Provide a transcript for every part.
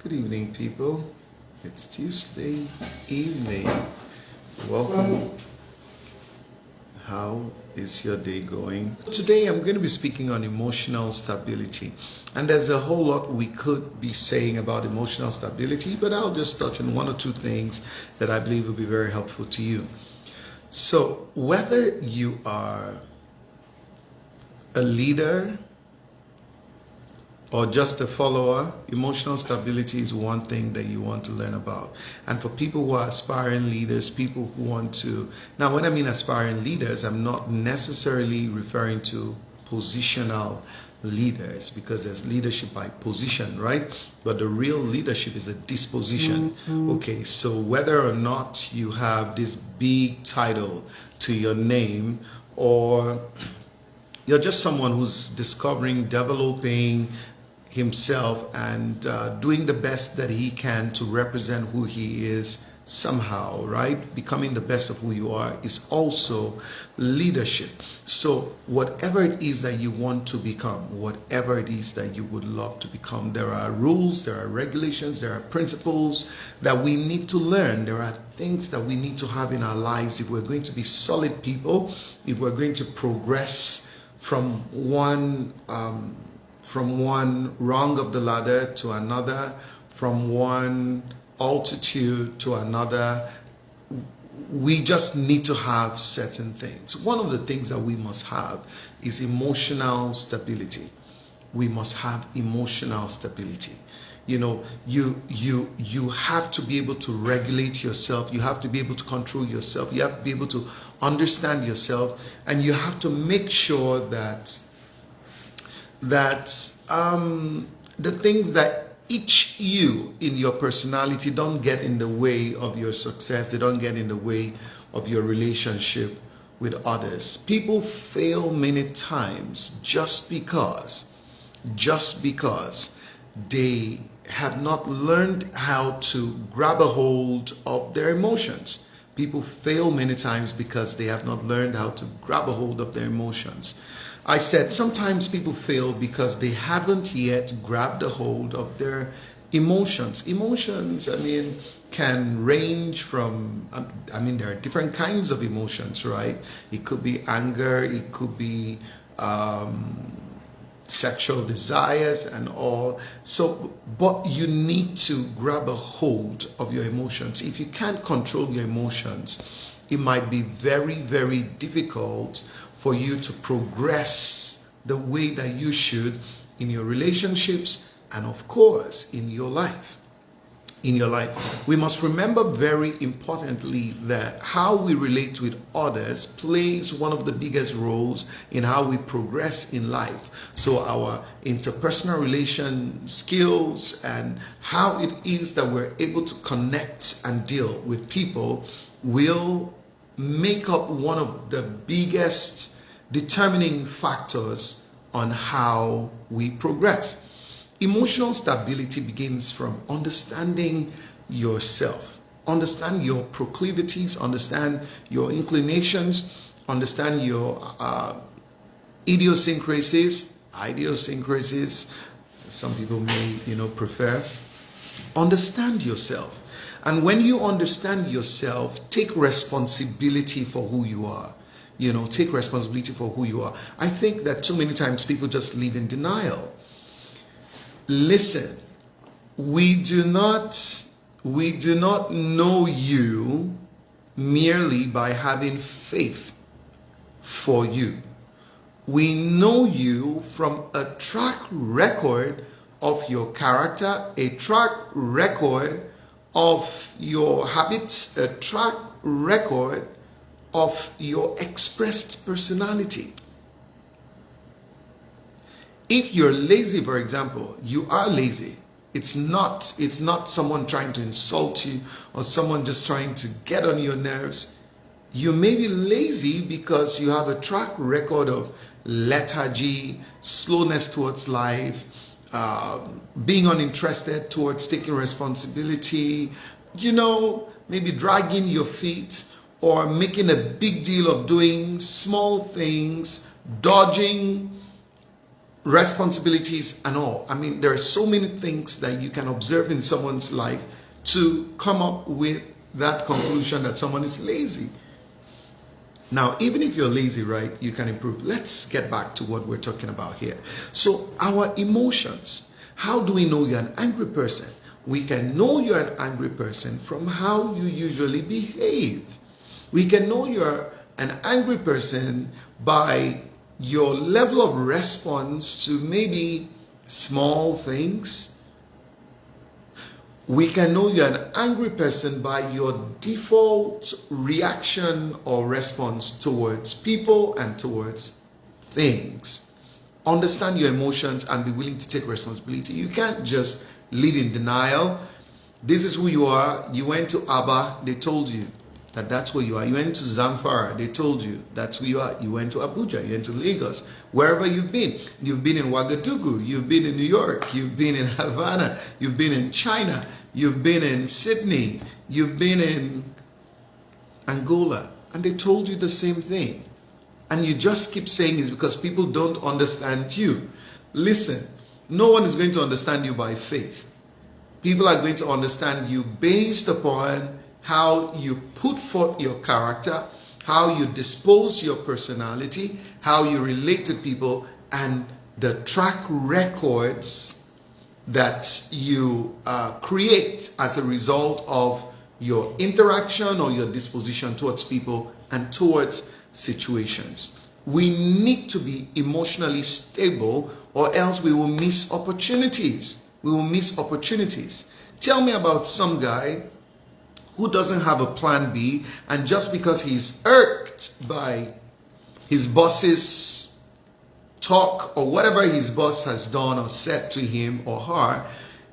Good evening, people. It's Tuesday evening. Welcome. How is your day going? Today I'm going to be speaking on emotional stability. And there's a whole lot we could be saying about emotional stability, but I'll just touch on one or two things that I believe will be very helpful to you. So, whether you are a leader or just a follower, emotional stability is one thing that you want to learn about. And for people who are aspiring leaders, people who want to, now when I mean aspiring leaders, I'm not necessarily referring to positional leaders, because there's leadership by position, right? But the real leadership is a disposition. Okay, so whether or not you have this big title to your name, or you're just someone who's discovering, developing himself and doing the best that he can to represent who he is somehow, right? Becoming the best of who you are is also leadership. So whatever it is that you want to become, whatever it is that you would love to become, there are rules, there are regulations, there are principles that we need to learn. There are things that we need to have in our lives if we're going to be solid people, if we're going to progress from one rung of the ladder to another, from one altitude to another. We just need to have certain things. One of the things that we must have is emotional stability. We must have emotional stability. You know, you have to be able to regulate yourself. You have to be able to control yourself. You have to be able to understand yourself, and you have to make sure that the things that each you in your personality don't get in the way of your success. They don't get in the way of your relationship with others. People fail many times just because they have not learned how to grab a hold of their emotions. People fail many times because they have not learned how to grab a hold of their emotions. I said sometimes people fail because they haven't yet grabbed a hold of their emotions. Emotions, I mean, can range from, there are different kinds of emotions, right? It could be anger, it could be sexual desires and all. So, but you need to grab a hold of your emotions. If you can't control your emotions, it might be very, very difficult for you to progress the way that you should in your relationships and, of course, in your life. We must remember very importantly that how we relate with others plays one of the biggest roles in how we progress in life. So our interpersonal relation skills and how it is that we're able to connect and deal with people will make up one of the biggest determining factors on how we progress. Emotional stability begins from understanding yourself. Understand your proclivities, understand your inclinations, understand your idiosyncrasies, some people may, prefer. Understand yourself. And when you understand yourself, take responsibility for who you are. Take responsibility for who you are. I think that too many times people just live in denial. Listen, we do not know you merely by having faith for you. We know you from a track record of your character, a track record of your habits, a track record of your expressed personality. If you're lazy, for example, you are lazy. It's not someone trying to insult you or someone just trying to get on your nerves. You may be lazy because you have a track record of lethargy, slowness towards life, being uninterested towards taking responsibility, maybe dragging your feet or making a big deal of doing small things, dodging responsibilities and all. I mean, there are so many things that you can observe in someone's life to come up with that conclusion that someone is lazy. Now, even if you're lazy, right, you can improve. Let's get back to what we're talking about here. So our emotions, how do we know you're an angry person? We can know you're an angry person from how you usually behave. We can know you're an angry person by your level of response to maybe small things. We can know you're an angry person by your default reaction or response towards people and towards things. Understand your emotions and be willing to take responsibility. You can't just live in denial. This is who you are. You went to Aba, they told you that that's where you are. You went to Zamfara, they told you that's who you are. You went to Abuja, you went to Lagos, wherever you've been in Ouagadougou, you've been in New York, you've been in Havana, you've been in China, you've been in Sydney, you've been in Angola, and they told you the same thing. And you just keep saying it's because people don't understand you. Listen, no one is going to understand you by faith. People are going to understand you based upon how you put forth your character, how you dispose your personality, how you relate to people, and the track records that you create as a result of your interaction or your disposition towards people and towards situations. We need to be emotionally stable or else we will miss opportunities. We will miss opportunities. Tell me about some guy who doesn't have a plan B, and just because he's irked by his boss's talk or whatever his boss has done or said to him or her,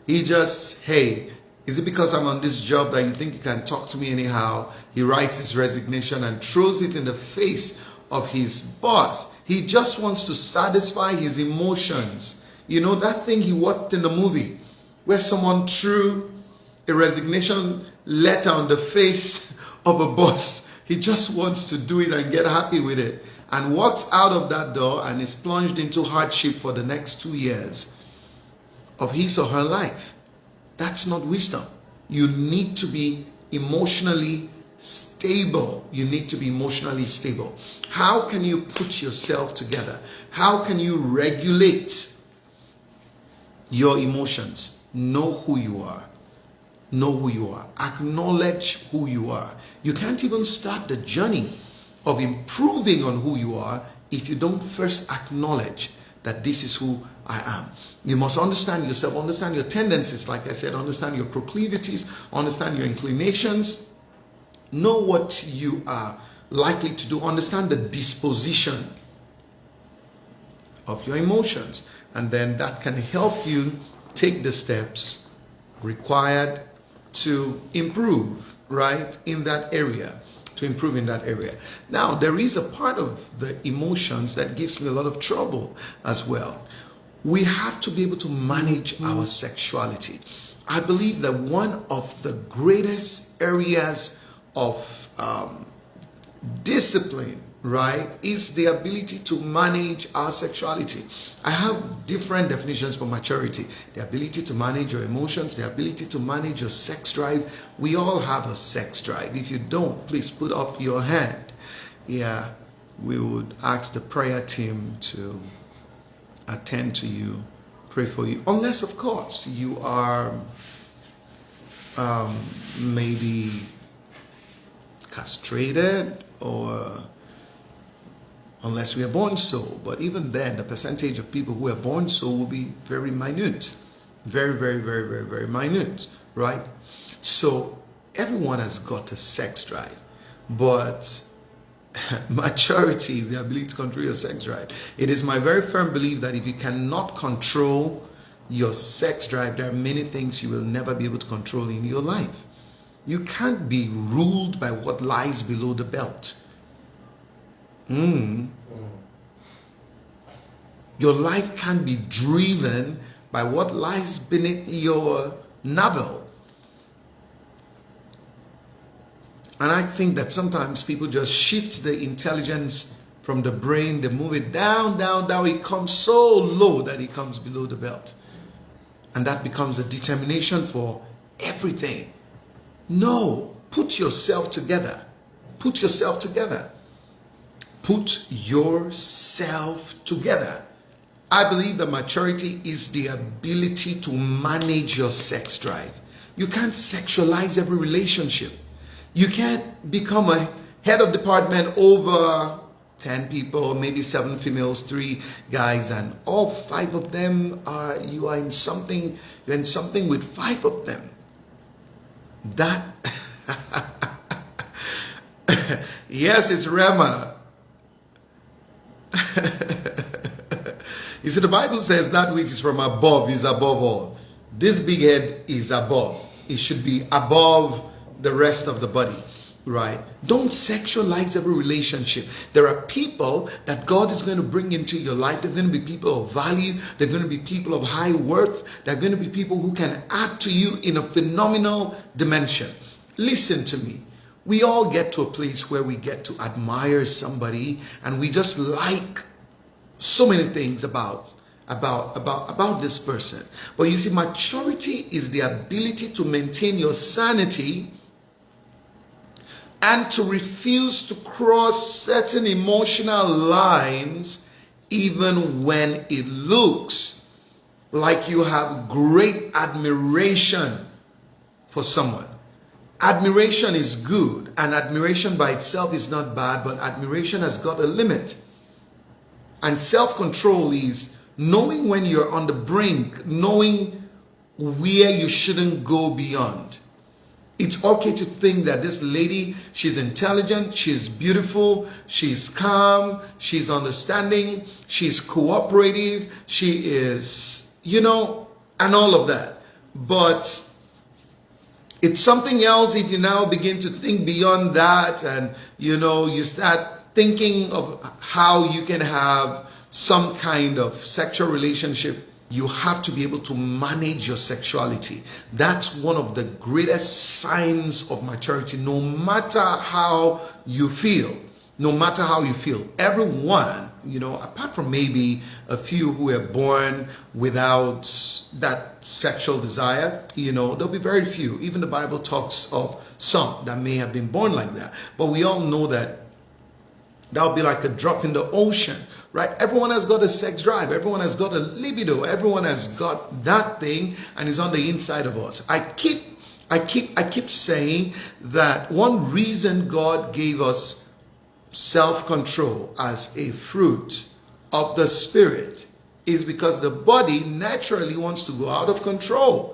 he just, hey, is it because I'm on this job that you think you can talk to me anyhow? He writes his resignation and throws it in the face of his boss. He just wants to satisfy his emotions. You know, that thing he watched in the movie where someone threw a resignation letter on the face of a boss. He just wants to do it and get happy with it, and walks out of that door and is plunged into hardship for the next 2 years of his or her life. That's not wisdom. You need to be emotionally stable. You need to be emotionally stable. How can you put yourself together? How can you regulate your emotions? Know who you are. Know who you are. Acknowledge who you are. You can't even start the journey of improving on who you are if you don't first acknowledge that this is who I am. You must understand yourself, understand your tendencies, like I said, understand your proclivities, understand your inclinations, know what you are likely to do, understand the disposition of your emotions, and then that can help you take the steps required to improve, right, in that area, to improve in that area. Now, there is a part of the emotions that gives me a lot of trouble as well. We have to be able to manage our sexuality. I believe that one of the greatest areas of discipline, right, is the ability to manage our sexuality. I have different definitions for maturity. The ability to manage your emotions, the ability to manage your sex drive. We all have a sex drive. If you don't, please put up your hand. Yeah, we would ask the prayer team to attend to you, pray for you. Unless, of course, you are maybe castrated, or unless we are born so. But even then, the percentage of people who are born so will be very minute. Very, very, very, very, very minute, right? So everyone has got a sex drive, but maturity is the ability to control your sex drive. It is my very firm belief that if you cannot control your sex drive, there are many things you will never be able to control in your life. You can't be ruled by what lies below the belt. Your life can't be driven by what lies beneath your navel. And I think that sometimes people just shift the intelligence from the brain. They move it down, down, down. It comes so low that it comes below the belt. And that becomes a determination for everything. No, put yourself together. Put yourself together. Put yourself together. I believe that maturity is the ability to manage your sex drive. You can't sexualize every relationship. You can't become a head of department over 10 people, maybe 7 females, 3 guys, and all 5 of them are, you're in something with 5 of them. That, yes, it's Rema. You see, the Bible says that which is from above is above all. This big head is above. It should be above the rest of the body, right? Don't sexualize every relationship. There are people that God is going to bring into your life. They're going to be people of value. They're going to be people of high worth. They're going to be people who can add to you in a phenomenal dimension. Listen to me. We all get to a place where we get to admire somebody and we just like so many things about this person. But you see, maturity is the ability to maintain your sanity and to refuse to cross certain emotional lines even when it looks like you have great admiration for someone. Admiration is good, and admiration by itself is not bad, but admiration has got a limit. And self-control is knowing when you're on the brink, knowing where you shouldn't go beyond. It's okay to think that this lady, she's intelligent, she's beautiful, she's calm, she's understanding, she's cooperative, she is, and all of that. But it's something else if you now begin to think beyond that and, you start thinking of how you can have some kind of sexual relationship. You have to be able to manage your sexuality. That's one of the greatest signs of maturity. No matter how you feel, everyone, apart from maybe a few who were born without that sexual desire, there'll be very few. Even the Bible talks of some that may have been born like that. But we all know that that'll be like a drop in the ocean, right? Everyone has got a sex drive. Everyone has got a libido. Everyone has got that thing, and it's on the inside of us. I keep saying that one reason God gave us self-control as a fruit of the Spirit is because the body naturally wants to go out of control.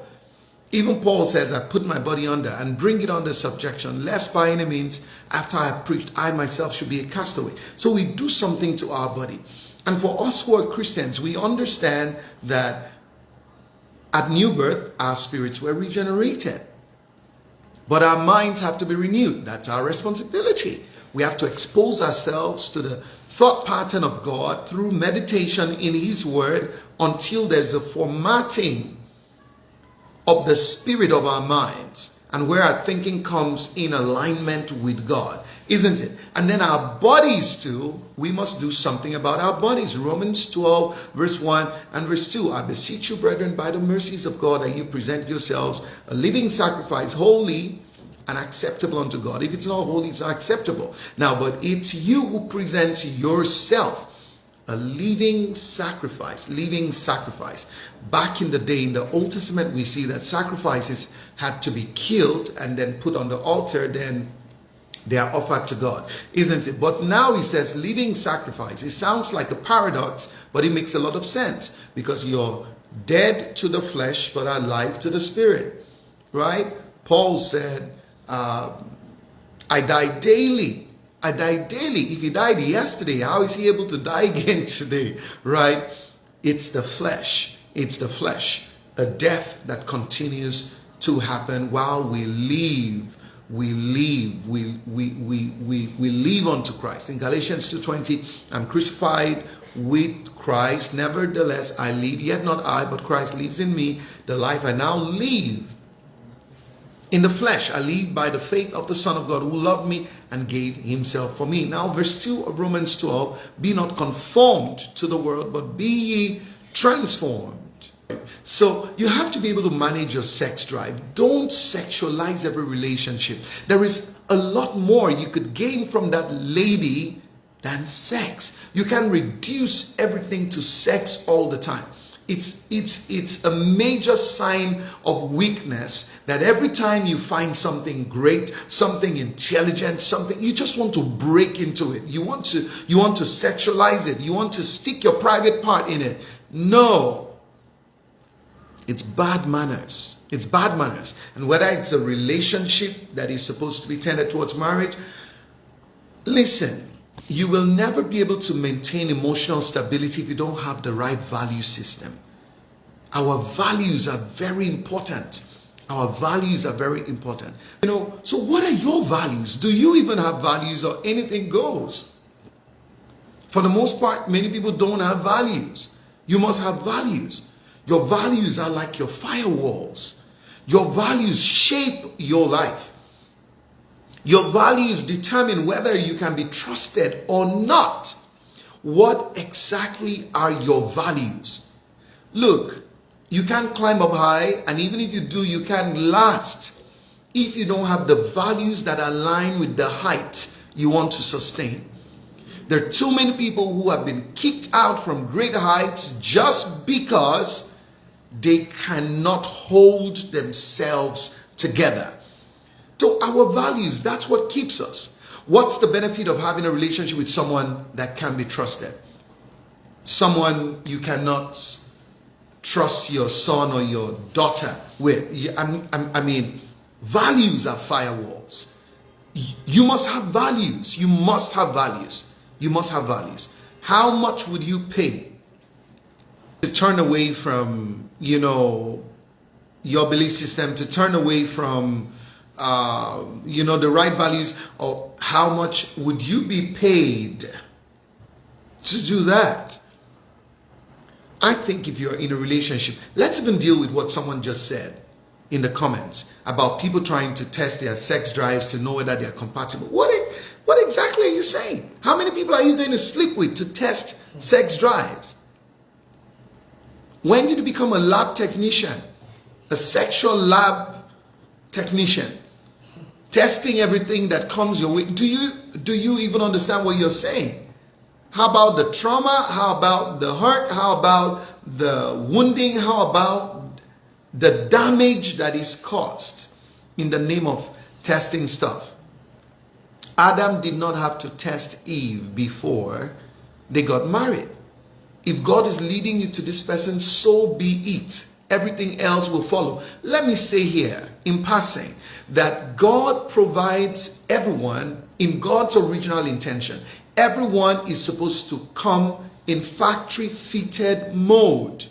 Even Paul says, I put my body under and bring it under subjection, lest by any means, after I have preached, I myself should be a castaway. So we do something to our body. And for us who are Christians, we understand that at new birth, our spirits were regenerated. But our minds have to be renewed. That's our responsibility. We have to expose ourselves to the thought pattern of God through meditation in His Word until there's a formatting of the spirit of our minds and where our thinking comes in alignment with God, isn't it? And then our bodies too, we must do something about our bodies. Romans 12 verse 1 and verse 2, I beseech you, brethren, by the mercies of God, that you present yourselves a living sacrifice, holy and acceptable unto God. If it's not holy, it's not acceptable. Now, but it's you who present yourself a living sacrifice. Back in the day, in the Old Testament, we see that sacrifices had to be killed and then put on the altar, then they are offered to God, isn't it? But now He says living sacrifice. It sounds like a paradox, but it makes a lot of sense because you're dead to the flesh but alive to the spirit, right? Paul said, I die daily. If he died yesterday, how is he able to die again today, right? It's the flesh. A death that continues to happen while we live. We live unto Christ. In Galatians 2:20, I'm crucified with Christ. Nevertheless, I live, yet not I, but Christ lives in me. The life I now live, In the flesh, I live by the faith of the Son of God who loved me and gave himself for me. Now, verse 2 of Romans 12, be not conformed to the world, but be ye transformed. So you have to be able to manage your sex drive. Don't sexualize every relationship. There is a lot more you could gain from that lady than sex. You can reduce everything to sex all the time. It's a major sign of weakness that every time you find something great, something intelligent, something, you just want to break into it. You want to sexualize it. You want to stick your private part in it. No. It's bad manners. It's bad manners. And whether it's a relationship that is supposed to be tended towards marriage, listen, you will never be able to maintain emotional stability if you don't have the right value system. Our values are very important. Our values are very important. So what are your values? Do you even have values, or anything goes? For the most part, many people don't have values. You must have values. Your values are like your firewalls. Your values shape your life. Your values determine whether you can be trusted or not. What exactly are your values? Look, you can't climb up high, and even if you do, you can't last if you don't have the values that align with the height you want to sustain. There are too many people who have been kicked out from great heights just because they cannot hold themselves together. So our values, that's what keeps us. What's the benefit of having a relationship with someone that can be trusted? Someone you cannot trust your son or your daughter with. I mean, values are firewalls. You must have values. You must have values. You must have values. How much would you pay to turn away from, your belief system, to turn away from the right values? Or how much would you be paid to do that? I think if you're in a relationship, let's even deal with what someone just said in the comments about people trying to test their sex drives to know whether they're compatible. What exactly are you saying? How many people are you going to sleep with to test sex drives? When did you become a lab technician? A sexual lab technician? Testing everything that comes your way. Do you even understand what you're saying? How about the trauma? How about the hurt? How about the wounding? How about the damage that is caused in the name of testing stuff? Adam did not have to test Eve before they got married. If God is leading you to this person, so be it. Everything else will follow. Let me say here, in passing, that God provides everyone in God's original intention. Everyone is supposed to come in factory-fitted mode.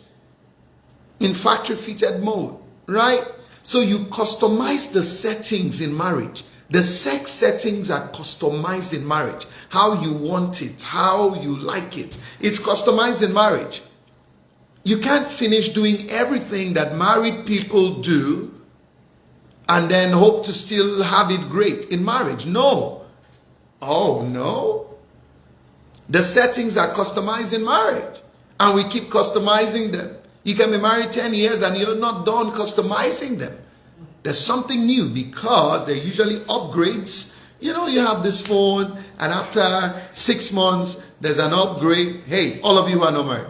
In factory-fitted mode, right? So you customize the settings in marriage. The sex settings are customized in marriage. How you want it, how you like it. It's customized in marriage. You can't finish doing everything that married people do and then hope to still have it great in marriage. No. Oh, no. The settings are customized in marriage, and we keep customizing them. You can be married 10 years and you're not done customizing them. There's something new because they're usually upgrades. You have this phone, and after 6 months, there's an upgrade. Hey, all of you who are not married.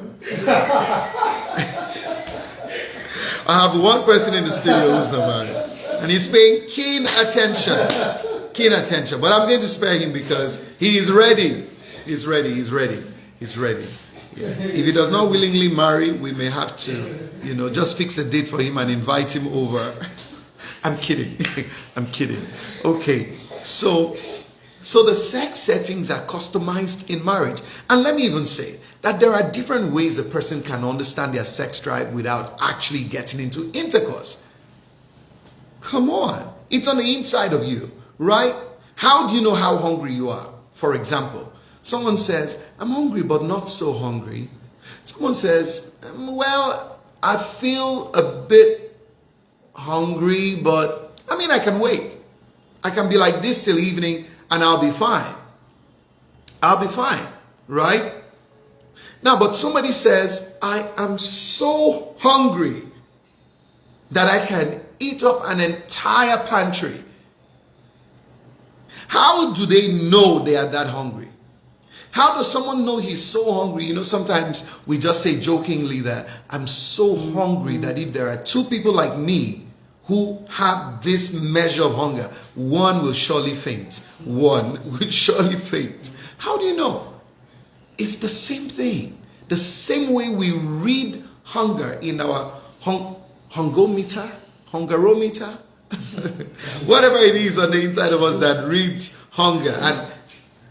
I have one person in the studio who's not married, and he's paying keen attention. Keen attention. But I'm going to spare him because he is ready. He's ready. He's ready. He's ready. Yeah. If he does not willingly marry, we may have to, just fix a date for him and invite him over. I'm kidding. I'm kidding. Okay. So the sex settings are customized in marriage. And let me even say that there are different ways a person can understand their sex drive without actually getting into intercourse. Come on. It's on the inside of you, right? How do you know how hungry you are? For example, someone says, I'm hungry but not so hungry. Someone says, well, I feel a bit hungry but I mean, I can wait. I can be like this till evening and I'll be fine. I'll be fine, right? Now, but somebody says, I am so hungry that I can eat up an entire pantry. How do they know they are that hungry? How does someone know he's so hungry? You know, sometimes we just say jokingly that I'm so hungry that if there are two people like me who have this measure of hunger, one will surely faint. One will surely faint. How do you know? It's the same thing. The same way we read hunger in our hungerometer, whatever it is on the inside of us that reads hunger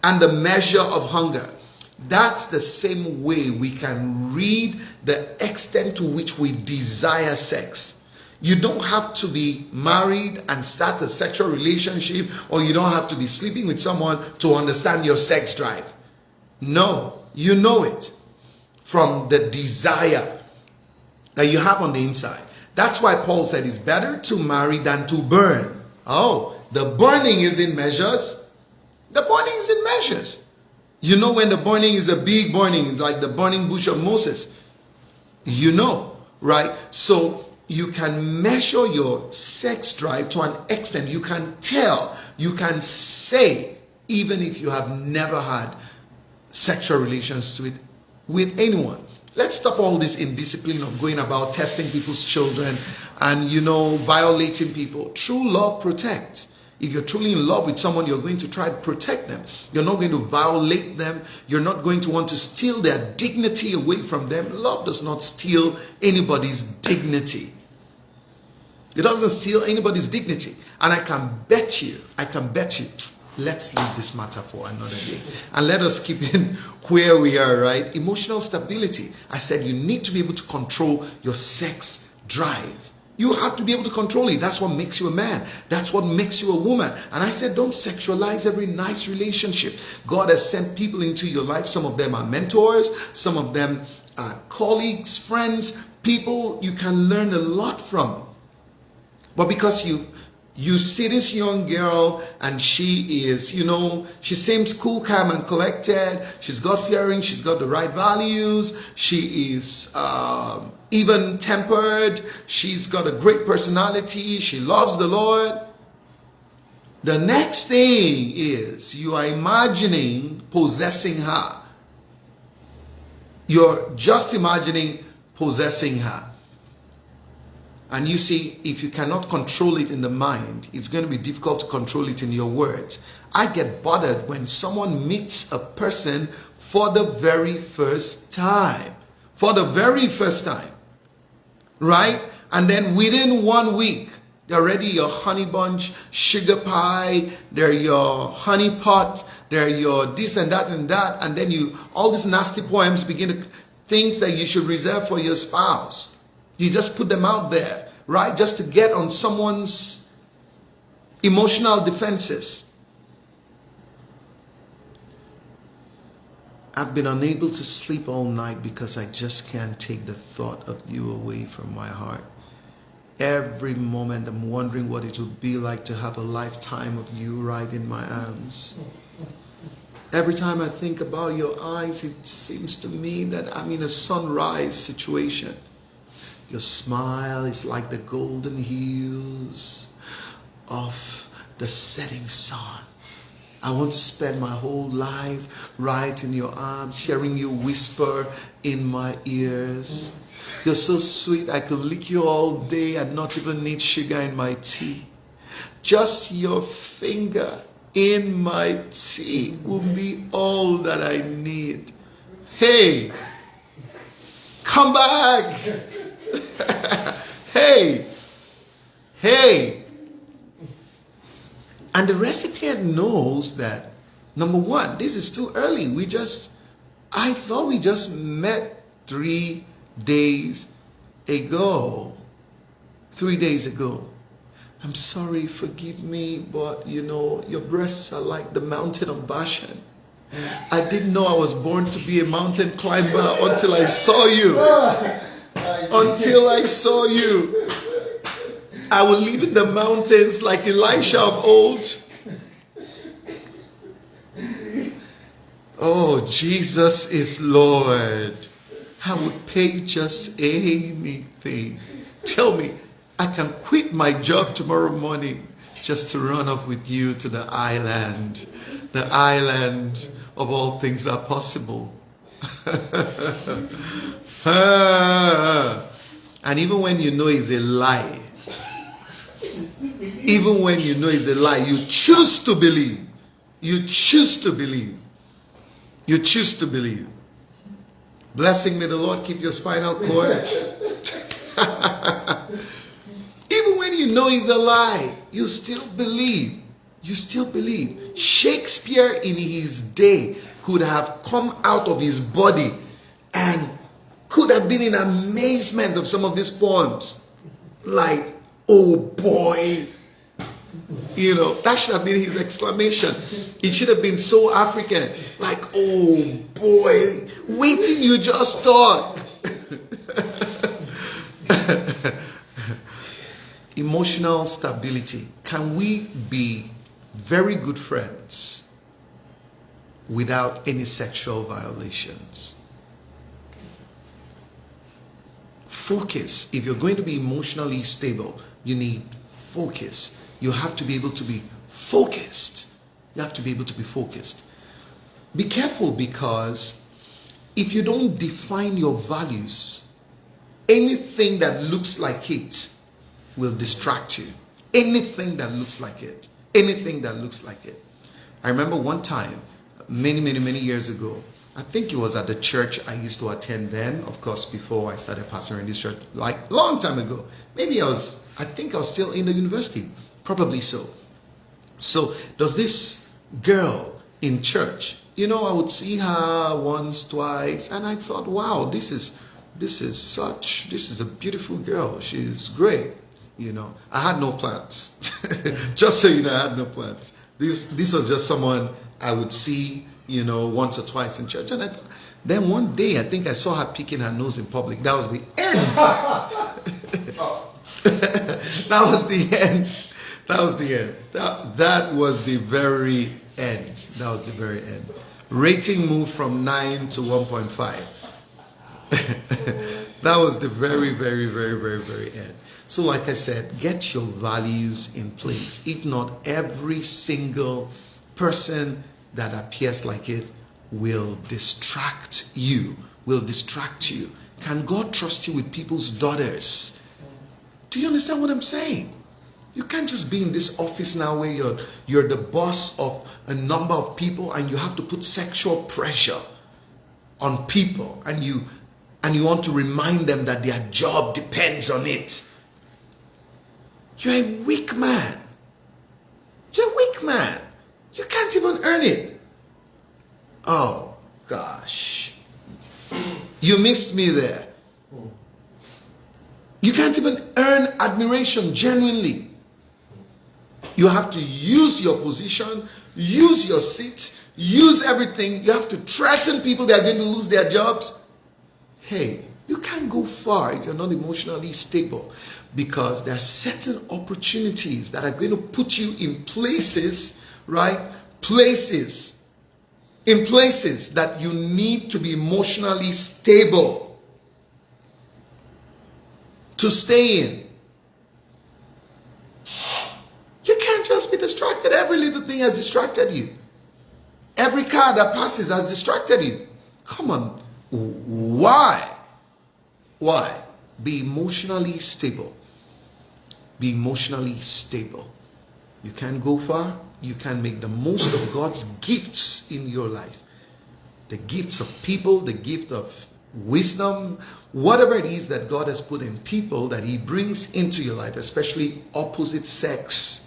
and the measure of hunger. That's the same way we can read the extent to which we desire sex. You don't have to be married and start a sexual relationship, or you don't have to be sleeping with someone to understand your sex drive. No, you know it from the desire that you have on the inside. That's why Paul said it's better to marry than to burn. Oh, the burning is in measures. The burning is in measures. You know when the burning is a big burning, it's like the burning bush of Moses. You know, right? So you can measure your sex drive to an extent. You can tell, you can say, even if you have never had sexual relations with anyone. Let's stop all this indiscipline of going about testing people's children and, you know, violating people. True love protects. If you're truly in love with someone, you're going to try to protect them. You're not going to violate them. You're not going to want to steal their dignity away from them. Love does not steal anybody's dignity. It doesn't steal anybody's dignity. And I can bet you, let's leave this matter for another day. And let us keep in where we are, right? Emotional stability. I said you need to be able to control your sex drive. You have to be able to control it. That's what makes you a man. That's what makes you a woman. And I said, don't sexualize every nice relationship. God has sent people into your life. Some of them are mentors. Some of them are colleagues, friends, people you can learn a lot from. But because you see this young girl and she is, you know, she seems cool, calm and collected. She's God-fearing. She's got the right values. She is even-tempered. She's got a great personality. She loves the Lord. The next thing is you are imagining possessing her. You're just imagining possessing her. And you see, if you cannot control it in the mind, it's going to be difficult to control it in your words. I get bothered when someone meets a person for the very first time. For the very first time. Right? And then within 1 week, they're already your honey bunch, sugar pie, they're your honey pot, they're your this and that and that. And then all these nasty poems begin to, things that you should reserve for your spouse. You just put them out there, right? Just to get on someone's emotional defenses. I've been unable to sleep all night because I just can't take the thought of you away from my heart. Every moment I'm wondering what it would be like to have a lifetime of you right in my arms. Every time I think about your eyes, it seems to me that I'm in a sunrise situation. Your smile is like the golden hues of the setting sun. I want to spend my whole life right in your arms, hearing you whisper in my ears. You're so sweet, I could lick you all day and not even need sugar in my tea. Just your finger in my tea will be all that I need. Hey, come back. Hey. And the recipient knows that, number one, this is too early. I thought we just met 3 days ago. 3 days ago. I'm sorry, forgive me, but you know, your breasts are like the mountain of Bashan. I didn't know I was born to be a mountain climber until I saw you. Until I saw you. I will live in the mountains like Elisha of old. Oh, Jesus is Lord. I would pay just anything. Tell me, I can quit my job tomorrow morning just to run off with you to the island of all things are possible. And even when you know it's a lie, even when you know it's a lie, you choose to believe. You choose to believe. You choose to believe. Blessing, may the Lord keep your spinal cord. Even when you know it's a lie, you still believe. You still believe. Shakespeare in his day could have come out of his body and could have been in amazement of some of these poems. Like, oh boy. You know, that should have been his exclamation. It should have been so African. Like, oh boy, wait till you just talk. Emotional stability. Can we be very good friends without any sexual violations? Focus. If you're going to be emotionally stable, you need focus. You have to be able to be focused. You have to be able to be focused. Be careful, because if you don't define your values, anything that looks like it will distract you. Anything that looks like it. Anything that looks like it. I remember one time, many years ago, I think it was at the church I used to attend then, of course, before I started pastoring this church, like long time ago. Maybe I think I was still in the university. Probably so. So there's this girl in church. You know, I would see her once, twice, and I thought, wow, this is a beautiful girl. She's great. You know, I had no plans. Just so you know, I had no plans. This was just someone I would see, you know, once or twice in church. And then one day, I think I saw her picking her nose in public. That was the end. That was the end. That was the end. That was the very end. That was the very end. Rating moved from 9 to 1.5. That was the very end. So like I said, get your values in place. If not, every single person that appears like it will distract you. Can God trust you with people's daughters? Do you understand what I'm saying? You can't just be in this office now where you're the boss of a number of people and you have to put sexual pressure on people, and you want to remind them that their job depends on it. You're a weak man. You're a weak man. You can't even earn it. Oh, gosh. You missed me there. You can't even earn admiration genuinely. You have to use your position, use your seat, use everything. You have to threaten people that are going to lose their jobs. Hey, you can't go far if you're not emotionally stable, because there are certain opportunities that are going to put you in places, right? In places that you need to be emotionally stable to stay in. You can't just be distracted. Every little thing has distracted you. Every car that passes has distracted you. Come on. Why? Be emotionally stable. Be emotionally stable. You can go far. You can make the most of God's gifts in your life. The gifts of people, the gift of wisdom, whatever it is that God has put in people that He brings into your life, especially opposite sex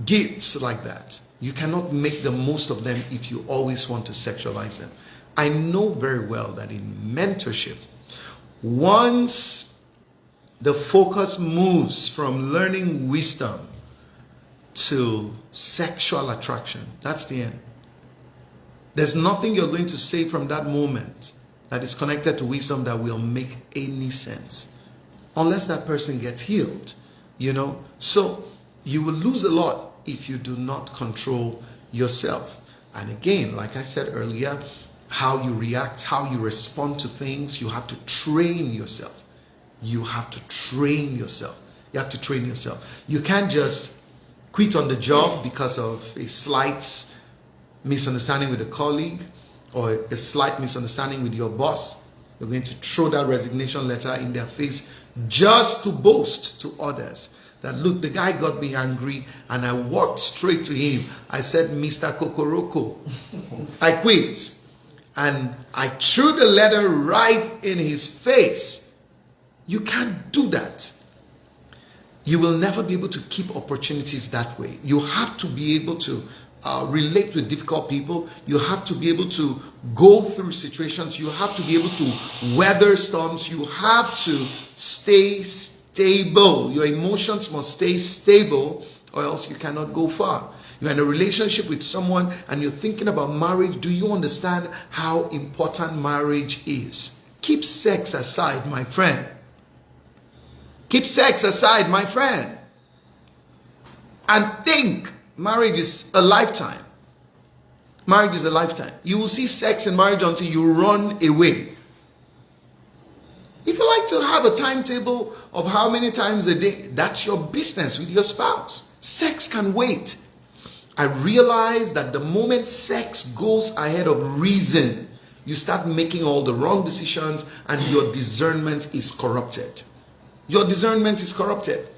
gifts like that. You cannot make the most of them if you always want to sexualize them. I know very well that in mentorship, once the focus moves from learning wisdom to sexual attraction, that's the end. There's nothing you're going to say from that moment that is connected to wisdom that will make any sense. Unless that person gets healed. you know. So you will lose a lot if you do not control yourself. And again, like I said earlier, how you react, how you respond to things, you have to train yourself. You have to train yourself. You have to train yourself. You can't just quit on the job because of a slight misunderstanding with a colleague or a slight misunderstanding with your boss. You're going to throw that resignation letter in their face just to boast to others that, look, the guy got me angry and I walked straight to him. I said, Mr. Kokoroko, I quit. And I threw the letter right in his face. You can't do that. You will never be able to keep opportunities that way. You have to be able to relate with difficult people. You have to be able to go through situations. You have to be able to weather storms. You have to stay stable. Your emotions must stay stable, or else you cannot go far. You're in a relationship with someone and you're thinking about marriage. Do you understand how important marriage is? Keep sex aside, my friend. Keep sex aside, my friend. And think marriage is a lifetime. Marriage is a lifetime. You will see sex in marriage until you run away. If you like to have a timetable of how many times a day, that's your business with your spouse. Sex can wait. I realize that the moment sex goes ahead of reason, you start making all the wrong decisions and your discernment is corrupted. Your discernment is corrupted.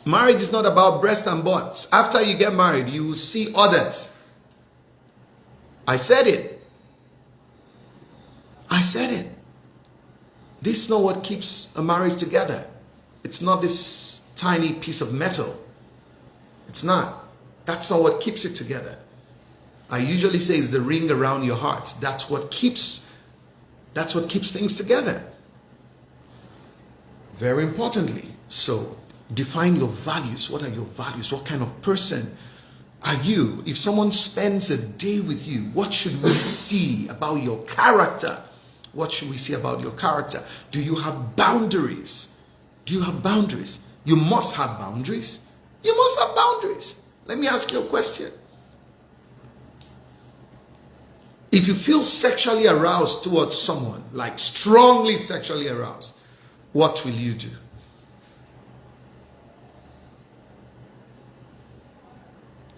Marriage is not about breast and butts. After you get married, you will see others. I said it. I said it. This is not what keeps a marriage together. It's not this tiny piece of metal. It's not. That's not what keeps it together. I usually say it's the ring around your heart. That's what keeps things together. Very importantly. So define your values. What are your values? What kind of person are you? If someone spends a day with you, what should we see about your character? What should we see about your character? Do you have boundaries? Do you have boundaries? You must have boundaries. You must have boundaries. Let me ask you a question. If you feel sexually aroused towards someone, like strongly sexually aroused, what will you do?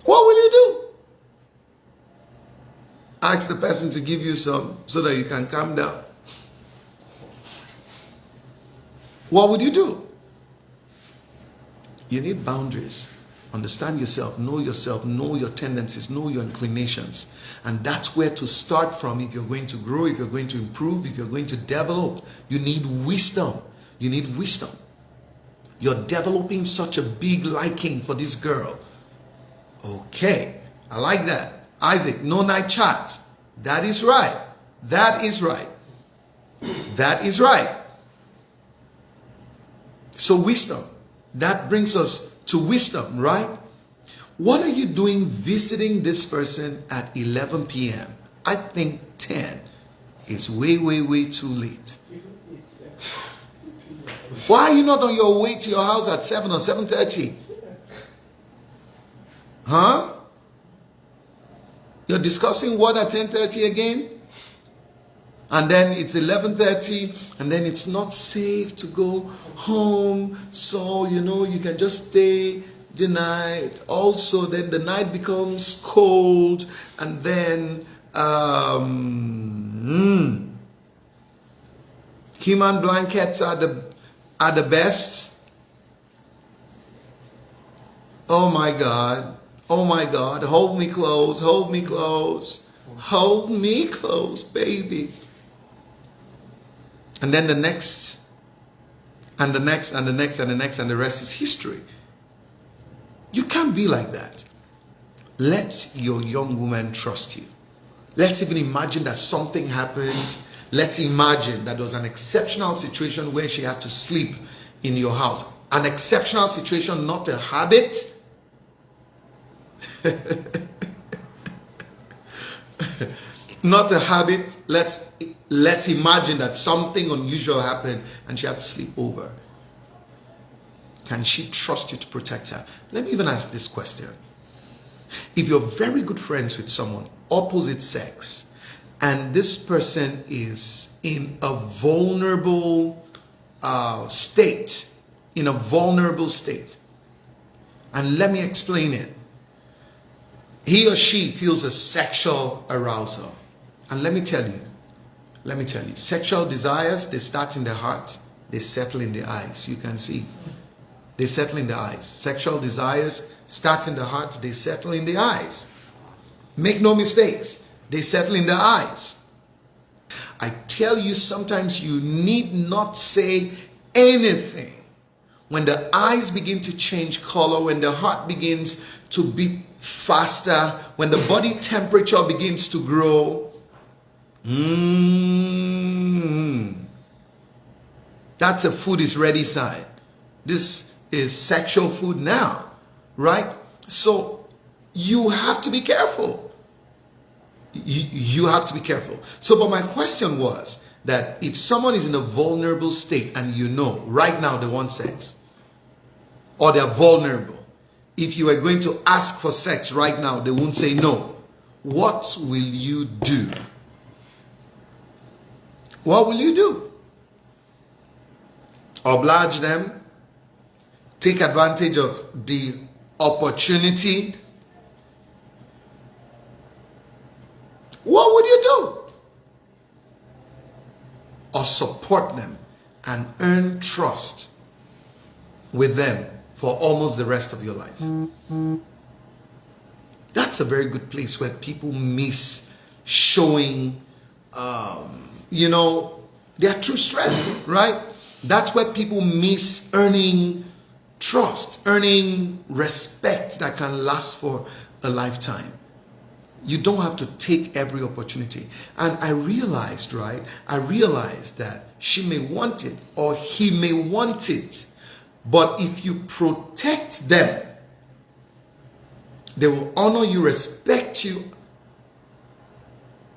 What will you do? Ask the person to give you some so that you can calm down. What would you do? You need boundaries. Understand yourself, know your tendencies, know your inclinations. And that's where to start from if you're going to grow, if you're going to improve, if you're going to develop. You need wisdom. You need wisdom. You're developing such a big liking for this girl. Okay, I like that. Isaac, no night chat. That is right. That is right. That is right. So wisdom. That brings us to wisdom, right? What are you doing visiting this person at 11 p.m.? I think 10 is way, way, way too late. Why are you not on your way to your house at 7 or 7:30? Huh? You're discussing what at 10:30 again? And then it's 11:30 and then it's not safe to go home. So, you can just stay the night. Also, then the night becomes cold and then human blankets are the best. Oh my God. Oh my God. Hold me close. Hold me close. Hold me close, baby. And then the next, and the next, and the next, and the next, and the rest is history. You can't be like that. Let your young woman trust you. Let's even imagine that something happened. Let's imagine that there was an exceptional situation where she had to sleep in your house. An exceptional situation, not a habit. Not a habit. Let's imagine that something unusual happened and she had to sleep over. Can she trust you to protect her? Let me even ask this question. If you're very good friends with someone, opposite sex, and this person is in a vulnerable state, and let me explain it. He or she feels a sexual arousal. And let me tell you, sexual desires, they start in the heart, they settle in the eyes. You can see it. They settle in the eyes. Sexual desires start in the heart, they settle in the eyes. Make no mistakes, they settle in the eyes. I tell you, sometimes you need not say anything. When the eyes begin to change color, when the heart begins to beat faster, when the body temperature begins to grow, that's a food is ready sign. This is sexual food now, right? So you have to be careful. You have to be careful. So, but my question was that if someone is in a vulnerable state and you know right now they want sex, or they're vulnerable, if you are going to ask for sex right now, they won't say no. What will you do? What will you do? Oblige them? Take advantage of the opportunity? What would you do? Or support them and earn trust with them for almost the rest of your life? That's a very good place where people miss showing, their true strength, right? That's where people miss earning trust, earning respect that can last for a lifetime. You don't have to take every opportunity. And I realized that she may want it or he may want it. But if you protect them, they will honor you, respect you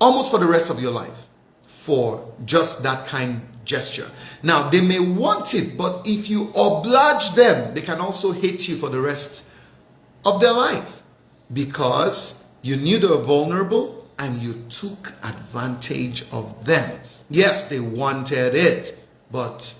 almost for the rest of your life for just that kind gesture. Now, they may want it, but if you oblige them, they can also hate you for the rest of their life because you knew they were vulnerable and you took advantage of them. Yes, they wanted it, but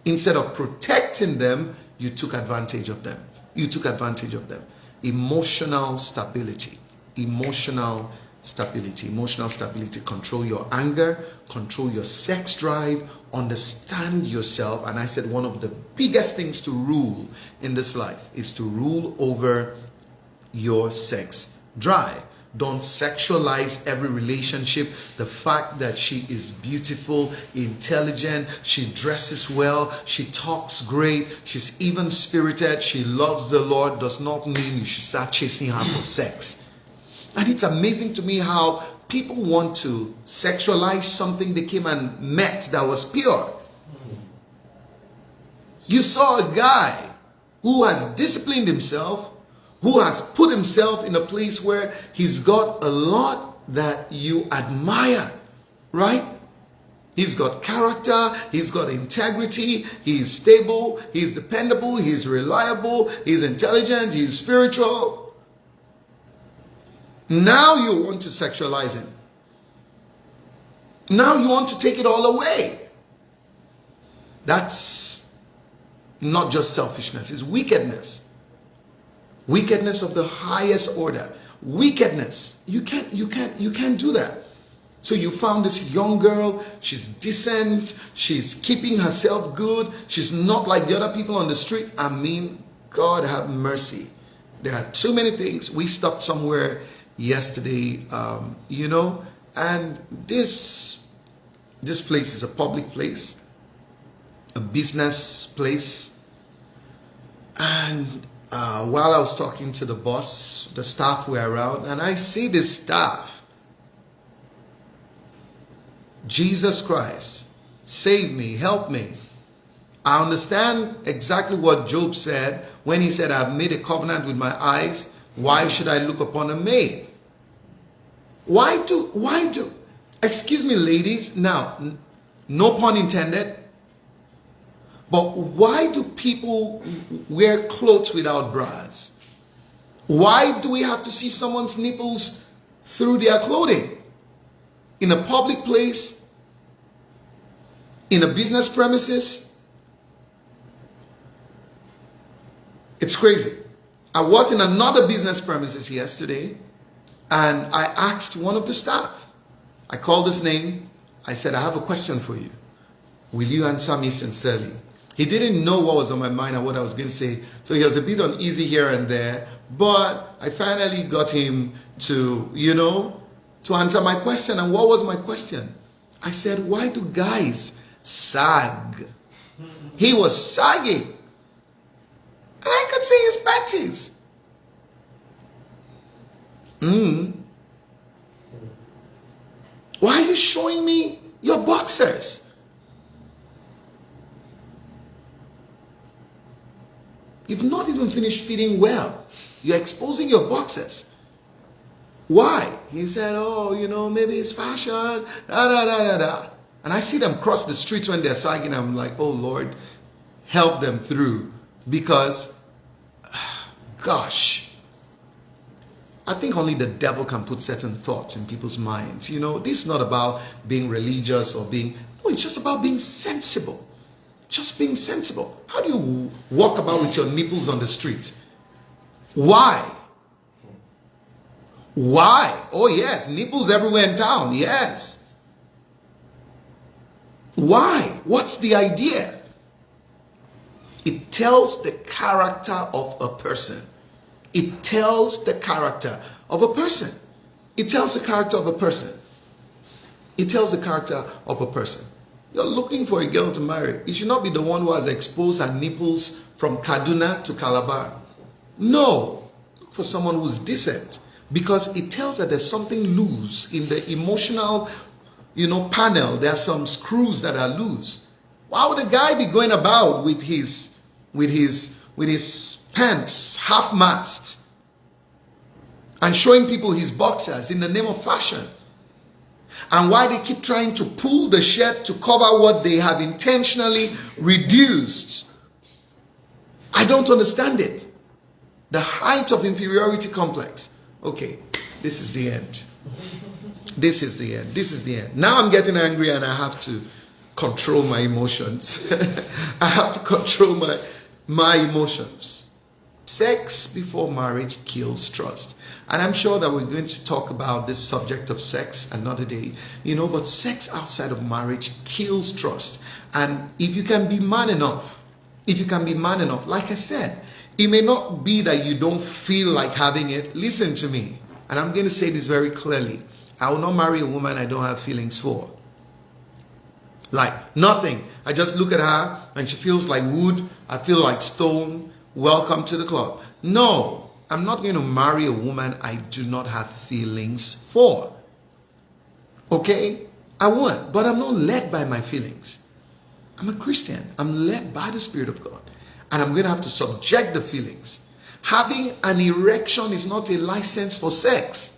instead of protecting them, you took advantage of them. You took advantage of them. Emotional stability. Emotional stability. Emotional stability. Control your anger. Control your sex drive. Understand yourself. And I said one of the biggest things to rule in this life is to rule over your sex drive. Don't sexualize every relationship. The fact that she is beautiful, intelligent, she dresses well, she talks great, she's even spirited, she loves the Lord does not mean you should start chasing her for sex. And it's amazing to me how people want to sexualize something they came and met that was pure. You saw a guy who has disciplined himself, who has put himself in a place where he's got a lot that you admire, right? He's got character, he's got integrity, he's stable, he's dependable, he's reliable, he's intelligent, he's spiritual. Now you want to sexualize him. Now you want to take it all away. That's not just selfishness, it's wickedness. Wickedness of the highest order. Wickedness. You can't do that. So you found this young girl, she's decent, she's keeping herself good, she's not like the other people on the street. I mean, God have mercy. There are too many things. We stopped somewhere yesterday, and this place is a public place, a business place, and while I was talking to the boss, the staff were around, and I see this staff. Jesus Christ, save me, help me. I understand exactly what Job said when he said, I've made a covenant with my eyes. Why should I look upon a maid? Why do, excuse me ladies, now, no pun intended, But why do people wear clothes without bras? Why do we have to see someone's nipples through their clothing? In a public place? In a business premises? It's crazy. I was in another business premises yesterday, and I asked one of the staff. I called his name. I said, I have a question for you. Will you answer me sincerely? He didn't know what was on my mind and what I was going to say. So he was a bit uneasy here and there. But I finally got him to, to answer my question. And what was my question? I said, why do guys sag? He was sagging. And I could see his panties. Why are you showing me your boxers? You've not even finished feeding well. You're exposing your boxers. Why? He said, oh, maybe it's fashion. Da, da, da, da, da. And I see them cross the streets when they're sagging. I'm like, oh, Lord, help them through. Because, gosh, I think only the devil can put certain thoughts in people's minds. This is not about being religious or no, it's just about being sensible. Just being sensible. How do you walk about with your nipples on the street? Why? Why? Oh yes, nipples everywhere in town. Yes. Why? What's the idea? It tells the character of a person. It tells the character of a person. It tells the character of a person. It tells the character of a person. You're looking for a girl to marry. It should not be the one who has exposed her nipples from Kaduna to Calabar. No. Look for someone who's decent. Because it tells that there's something loose in the emotional, panel. There are some screws that are loose. Why would a guy be going about with his pants half-mast and showing people his boxers in the name of fashion? And why they keep trying to pull the shirt to cover what they have intentionally reduced? I don't understand it. The height of inferiority complex. Okay, this is the end. This is the end. This is the end. Now I'm getting angry and I have to control my emotions. I have to control my emotions. Sex before marriage kills trust. And I'm sure that we're going to talk about this subject of sex another day, but sex outside of marriage kills trust. And if you can be man enough, like I said, it may not be that you don't feel like having it. Listen to me. And I'm going to say this very clearly. I will not marry a woman I don't have feelings for. Like nothing. I just look at her and she feels like wood. I feel like stone. Welcome to the club. No. I'm not going to marry a woman I do not have feelings for. Okay? I won't, but I'm not led by my feelings. I'm a Christian. I'm led by the Spirit of God. And I'm going to have to subject the feelings. Having an erection is not a license for sex.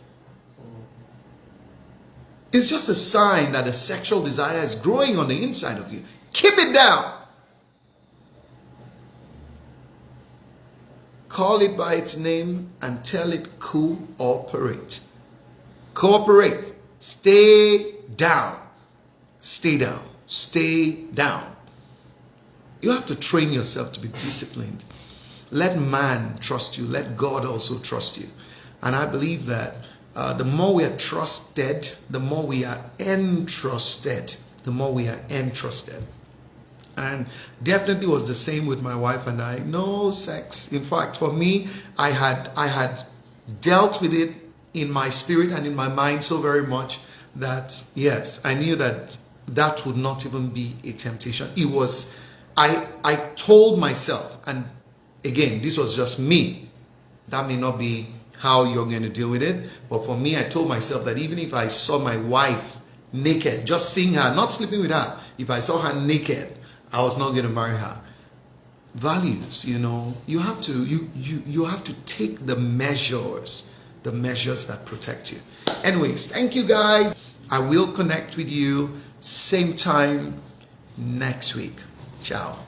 It's just a sign that a sexual desire is growing on the inside of you. Keep it down. Call it by its name and tell it cooperate. Cooperate. Stay down. Stay down. Stay down. You have to train yourself to be disciplined. Let man trust you. Let God also trust you. And I believe that the more we are trusted, the more we are entrusted. The more we are entrusted. And definitely was the same with my wife and I. No sex. In fact, for me, I had dealt with it in my spirit and in my mind so very much that, yes, I knew that that would not even be a temptation. It was, I told myself, and again, this was just me. That may not be how you're going to deal with it. But for me, I told myself that even if I saw my wife naked, just seeing her, not sleeping with her, if I saw her naked, I was not going to marry her. Values, you have to take the measures that protect you. Anyways, thank you guys. I will connect with you same time next week. Ciao.